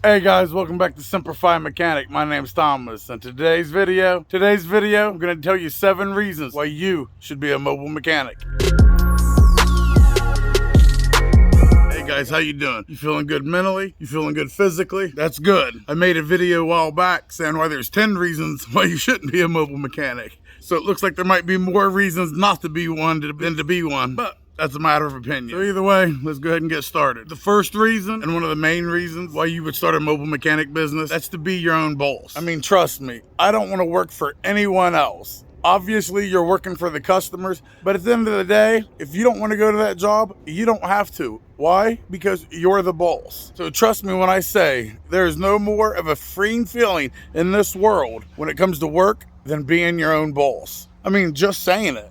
Hey guys, welcome back to Semper Fi Mechanic. My name's Thomas, and today's video, I'm going to tell you 7 reasons why you should be a mobile mechanic. Hey guys, how you doing? You feeling good mentally? You feeling good physically? That's good. I made a video a while back saying why there's 10 reasons why you shouldn't be a mobile mechanic. So it looks like there might be more reasons not to be one than to be one, but that's a matter of opinion. So either way, let's go ahead and get started. The first reason, and one of the main reasons why you would start a mobile mechanic business, that's to be your own boss. I mean, trust me, I don't want to work for anyone else. Obviously, you're working for the customers, but at the end of the day, if you don't want to go to that job, you don't have to. Why? Because you're the boss. So trust me when I say there's no more of a freeing feeling in this world when it comes to work than being your own boss. I mean, just saying it.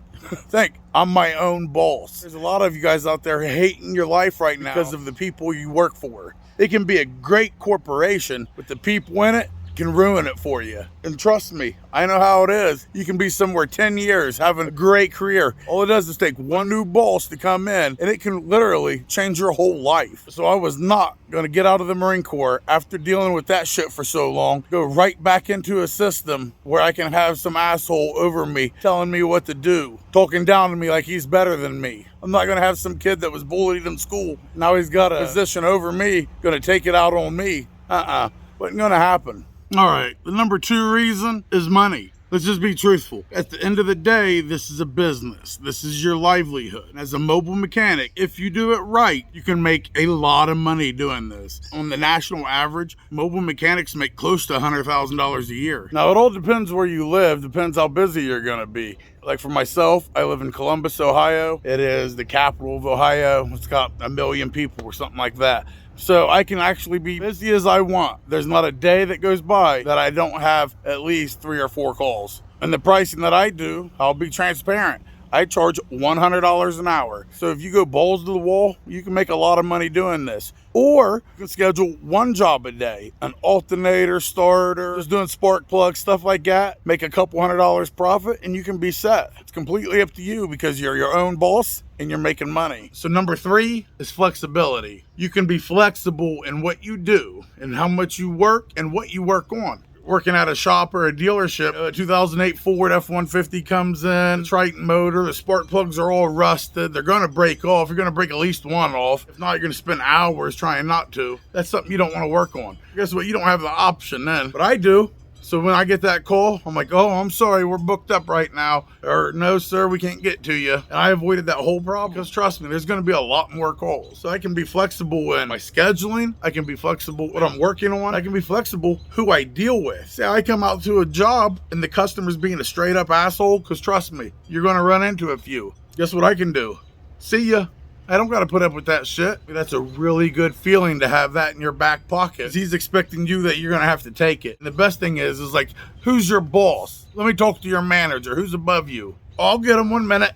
Think, I'm my own boss. There's a lot of you guys out there hating your life right now because of the people you work for. It can be a great corporation, but the people in it can ruin it for you. And trust me, I know how it is. You can be somewhere 10 years, having a great career. All it does is take one new boss to come in, and it can literally change your whole life. So I was not gonna get out of the Marine Corps after dealing with that shit for so long, go right back into a system where I can have some asshole over me telling me what to do, talking down to me like he's better than me. I'm not gonna have some kid that was bullied in school, now he's got a position over me, gonna take it out on me. Wasn't gonna happen. All right, the number 2 reason is money. Let's just be truthful. At the end of the day, this is a business. This is your livelihood. As a mobile mechanic, if you do it right, you can make a lot of money doing this. On the national average, mobile mechanics make close to $100,000 a year. Now, it all depends where you live, depends how busy you're gonna be. Like for myself, I live in Columbus, Ohio. It is the capital of Ohio. It's got 1 million people or something like that. So I can actually be busy as I want. There's not a day that goes by that I don't have at least 3 or 4 calls. And the pricing that I do, I'll be transparent. I charge $100 an hour. So if you go balls to the wall, you can make a lot of money doing this. Or you can schedule one job a day, an alternator, starter, just doing spark plugs, stuff like that. Make a couple $100 profit and you can be set. It's completely up to you because you're your own boss and you're making money. So number 3 is flexibility. You can be flexible in what you do and how much you work and what you work on. Working at a shop or a dealership, a 2008 Ford F-150 comes in, the Triton motor, the spark plugs are all rusted. They're going to break off. You're going to break at least one off. If not, you're going to spend hours trying not to. That's something you don't want to work on. Guess what? You don't have the option then, but I do. So when I get that call, I'm like, oh, I'm sorry, we're booked up right now. Or no, sir, we can't get to you. And I avoided that whole problem because trust me, there's going to be a lot more calls. So I can be flexible in my scheduling. I can be flexible what I'm working on. I can be flexible who I deal with. Say I come out to a job and the customer's being a straight up asshole, because trust me, you're going to run into a few. Guess what I can do? See ya. I don't got to put up with that shit. That's a really good feeling to have that in your back pocket. He's expecting you that you're going to have to take it. And the best thing is like, who's your boss? Let me talk to your manager. Who's above you? I'll get him 1 minute.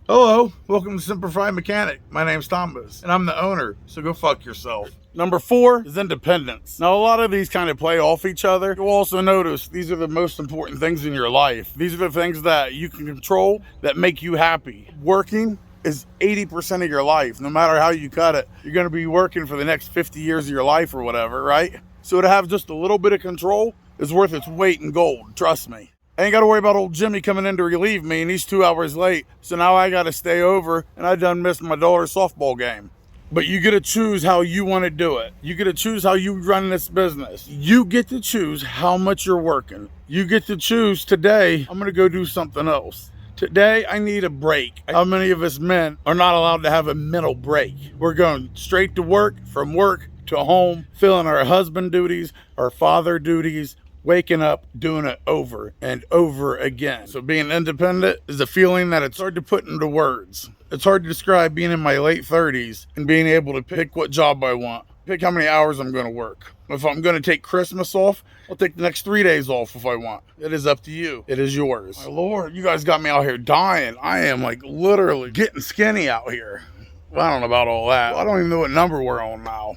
Hello, welcome to Semper Fi Mechanic. My name's Thomas, and I'm the owner, so go fuck yourself. Number 4 is independence. Now, a lot of these kind of play off each other. You'll also notice these are the most important things in your life. These are the things that you can control that make you happy. Working is 80% of your life. No matter how you cut it, you're going to be working for the next 50 years of your life or whatever, right? So to have just a little bit of control is worth its weight in gold, trust me. I ain't got to worry about old Jimmy coming in to relieve me and he's 2 hours late, so now I got to stay over and I done missed my daughter's softball game. But you get to choose how you want to do it. You get to choose how you run this business. You get to choose how much you're working. You get to choose today, I'm going to go do something else. Today, I need a break. How many of us men are not allowed to have a mental break? We're going straight to work, from work to home, filling our husband duties, our father duties, waking up, doing it over and over again. So being independent is a feeling that it's hard to put into words. It's hard to describe being in my late 30s and being able to pick what job I want, pick how many hours I'm going to work. If I'm going to take Christmas off, I'll take the next 3 days off if I want. It is up to you. It is yours. My Lord, you guys got me out here dying. I am like literally getting skinny out here. Well, I don't know about all that. I don't even know what number we're on now.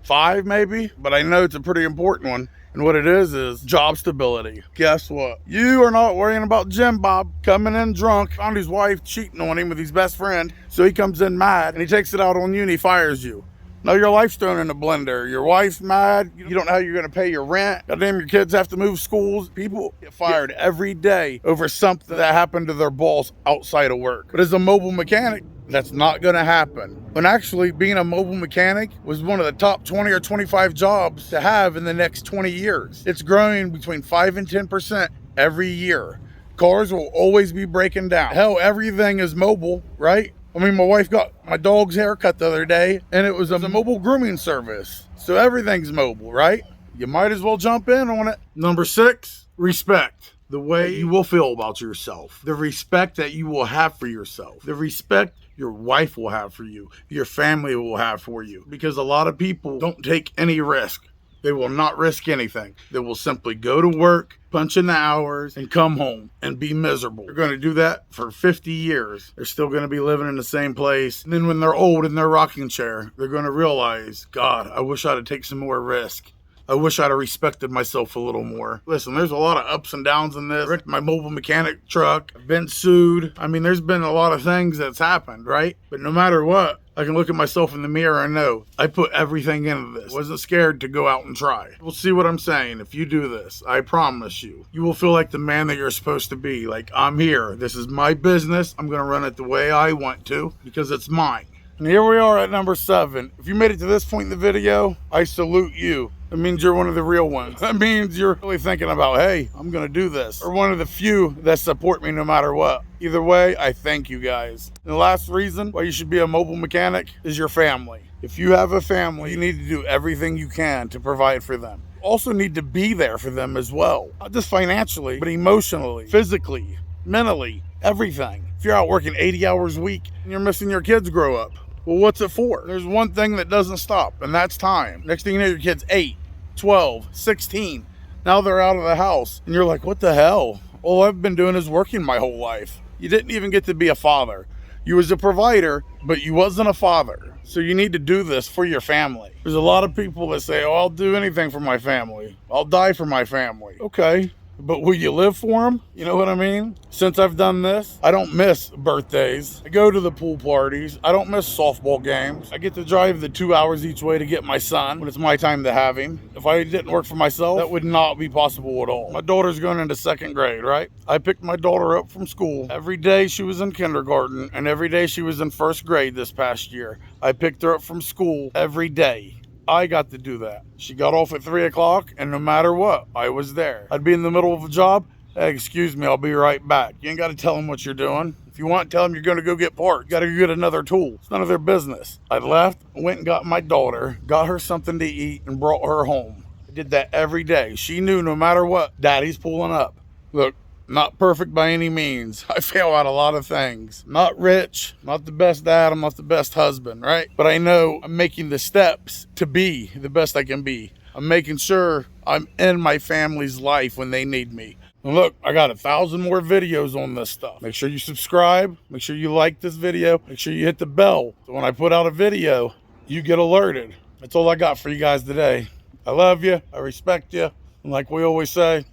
5 maybe? But I know it's a pretty important one. And what it is job stability. Guess what? You are not worrying about Jim Bob coming in drunk, found his wife cheating on him with his best friend. So he comes in mad and he takes it out on you and he fires you. Now your life's thrown in a blender. Your wife's mad. You don't know how you're going to pay your rent. Goddamn, your kids have to move schools. People get fired every day over something that happened to their boss outside of work. But as a mobile mechanic, that's not going to happen. When actually being a mobile mechanic was one of the top 20 or 25 jobs to have in the next 20 years. It's growing between 5 and 10% every year. Cars will always be breaking down. Hell, everything is mobile, right? I mean, my wife got my dog's haircut the other day, and it was a mobile grooming service. So everything's mobile, right? You might as well jump in on it. Number 6, respect. The way you will feel about yourself. The respect that you will have for yourself. The respect your wife will have for you. Your family will have for you. Because a lot of people don't take any risk. They will not risk anything. They will simply go to work, punch in the hours, and come home and be miserable. They're going to do that for 50 years. They're still going to be living in the same place. And then when they're old in their rocking chair, they're going to realize, God, I wish I'd have taken some more risk. I wish I'd have respected myself a little more. Listen, there's a lot of ups and downs in this. Wrecked my mobile mechanic truck. I've been sued. I mean, there's been a lot of things that's happened, right? But no matter what, I can look at myself in the mirror and know I put everything into this. Wasn't scared to go out and try. We'll see what I'm saying. If you do this, I promise you, you will feel like the man that you're supposed to be. Like, I'm here. This is my business. I'm going to run it the way I want to because it's mine. And here we are at number 7. If you made it to this point in the video, I salute you. It means you're one of the real ones. That means you're really thinking about, hey, I'm going to do this. Or one of the few that support me no matter what. Either way, I thank you guys. And the last reason why you should be a mobile mechanic is your family. If you have a family, you need to do everything you can to provide for them. Also need to be there for them as well. Not just financially, but emotionally, physically, mentally, everything. If you're out working 80 hours a week and you're missing your kids grow up, well, what's it for? There's one thing that doesn't stop, and that's time. Next thing you know, your kid's 8, 12, 16. Now they're out of the house, and you're like, what the hell? All I've been doing is working my whole life. You didn't even get to be a father. You was a provider, but you wasn't a father. So you need to do this for your family. There's a lot of people that say, oh, I'll do anything for my family. I'll die for my family. Okay. But will you live for them? You know what I mean? Since I've done this, I don't miss birthdays. I go to the pool parties. I don't miss softball games. I get to drive the 2 hours each way to get my son when it's my time to have him. If I didn't work for myself, that would not be possible at all. My daughter's going into 2nd grade, right? I picked my daughter up from school. Every day she was in kindergarten, and every day she was in 1st grade this past year. I picked her up from school every day. I got to do that. She got off at 3 o'clock, and no matter what, I was there. I'd be in the middle of a job. Hey, excuse me, I'll be right back. You ain't got to tell them what you're doing. If you want, tell them you're going to go get parts. You got to go get another tool. It's none of their business. I left, went and got my daughter, got her something to eat, and brought her home. I did that every day. She knew no matter what, Daddy's pulling up. Look, not perfect by any means. I fail at a lot of things. Not rich, not the best dad, I'm not the best husband, right? But I know I'm making the steps to be the best I can be. I'm making sure I'm in my family's life when they need me. And look, I got 1,000 more videos on this stuff. Make sure you subscribe. Make sure you like this video. Make sure you hit the bell. So when I put out a video, you get alerted. That's all I got for you guys today. I love you. I respect you. And like we always say,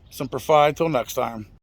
Semper Fi, till next time.